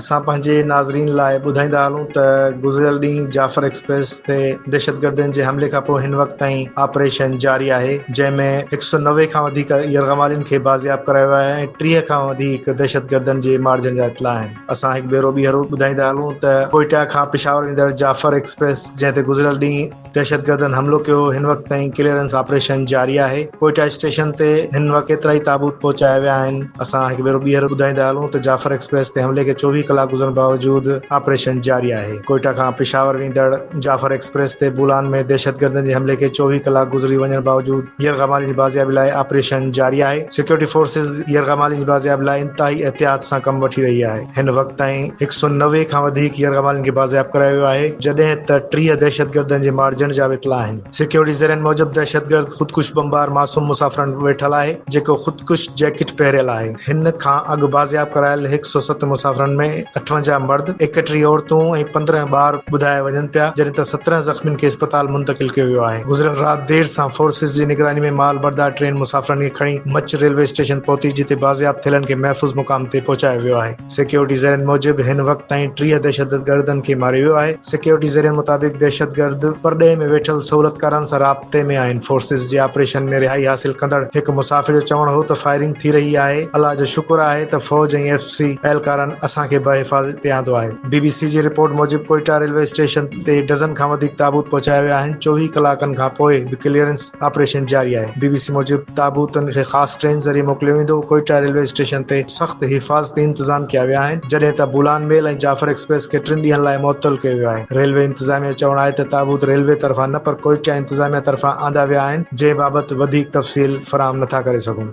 असां पंहिंजे नाज़रीन लाइ ॿुधाईंदा हलूं त गुज़िरियल ॾींहुं जाफ़र एक्सप्रेस ते दहशतगर्दनि जे हमले खां पोइ हिन वक़्त ताईं ऑपरेशन जारी आहे, जंहिंमें 190 खां वधीक यरग़मालियुनि खे बाज़ियाब करायो आहे ऐं 30 खां वधीक दहशतगर्दनि जे मारिजण जा इतला आहिनि। असां हिकु भेरो ॿीहर ॿुधाईंदा हलूं त कोयटा खां पेशावर वेंदड़ जाफ़र एक्सप्रेस जंहिं ते गुज़िरियल ॾींहुं दहशतगर्दनि हमलो कयो, हिन वक़्त ताईं क्लीयरेंस ऑपरेशन जारी आहे। कोयटा स्टेशन ते हिन वक़्त केतिरा ई ताबूत पहुचाया विया आहिनि। असां हिकु भेरो ॿीहर ॿुधाईंदा हलूं त जाफ़र एक्सप्रेस ते हमले खे 24 कलाक गुज़रण बावजूद ऑपरेशन जारी आहे। कोयटा खां पेशावर वेंदड़ जाफ़र एक्सप्रेस ते बुलान में दहशतगर्दनि जे हमले खे 24 कलाक गुज़री वञण बावजूद यरग़माली जी बाज़ियाबी लाइ ऑपरेशन जारी आहे। सिक्योरिटी फोर्सिस यरग़माली जी बाज़ियाबी लाइ इंतहाई एहतियात सां कमु वठी रही आहे। हिन वक़्त ताईं 190 खां वधीक यरग़मालियुनि खे बाज़ियाब करायो वियो आहे, जॾहिं त 30 दहशतगर्दनि जे मारिजण जा इतला आहिनि। सिक्योरिटी ज़रियनि मूजिबि दहशतगर्द ख़ुदकुश बमबार मासूम मुसाफ़िरनि वेठल आहे, जेको ख़ुदकुश जैकेट पहिरियल आहे। हिन खां अॻु बाज़ियाब करायल 107 मुसाफ़िरनि में 58 मर्द, 31 औरतूं ऐं 15 ॿार ॿुधाया वञनि पिया, जॾहिं त 17 ज़ख़्मियुनि खे अस्पताल मुंतक़िल कयो वियो आहे। गुज़िरियल राति देर सां फोर्सिस जी निगरानी में माल बरदार ट्रेन मुसाफ़िरनि खे खणी मच रेलवे स्टेशन पहुती, जिते बाज़ियाब थियलनि खे महफ़ूज़ मुक़ाम ते पहुचायो वियो आहे। सिक्योरिटी ज़रियनि मूजिबि हिन वक़्त ताईं 30 दहशतगर्दनि खे मारियो वियो आहे। सिक्योरिटी ज़रियनि मुताबिक़ दहशतगर्द परॾे में वेठल सहूलतकारनि सां राब्ते में आहिनि। फोर्सिस जे ऑपरेशन में रिहाई हासिल कंदड़ हिकु मुसाफ़िर जो चवणु हो त फायरिंग थी रही आहे। अल्लाह जो शुक्र आहे त फ़ौज ऐं FC एहलकारनि असांखे बहिफ़ाज़त आंदो आहे। BBC जी रिपोर्ट मूजिबि कोयटा रेलवे स्टेशन ते डज़न खां वधीक ताबूत पहुचाया विया आहिनि। 24 कलाकनि खां पोइ बि क्लीयरेंस ऑपरेशन जारी आहे। BBC मूजिबि ताबूतनि खे ख़ासि ट्रेन ज़रिए मोकिलियो वेंदो। कोयटा रेलवे स्टेशन ते सख़्त हिफ़ाज़ती इंतज़ाम कया विया आहिनि, जॾहिं त बुलान मेल ऐं जाफ़र एक्सप्रेस खे 3 ॾींहनि लाइ मुअत्तल कयो वियो आहे। रेलवे इंतज़ामिया जो चवणु आहे त ताबूत रेलवे तरफ़ां न पर कोयटा इंतज़ामिया तरफ़ां आंदा विया आहिनि, जंहिं बाबति वधीक तफ़सील फ़राहम नथा करे सघूं।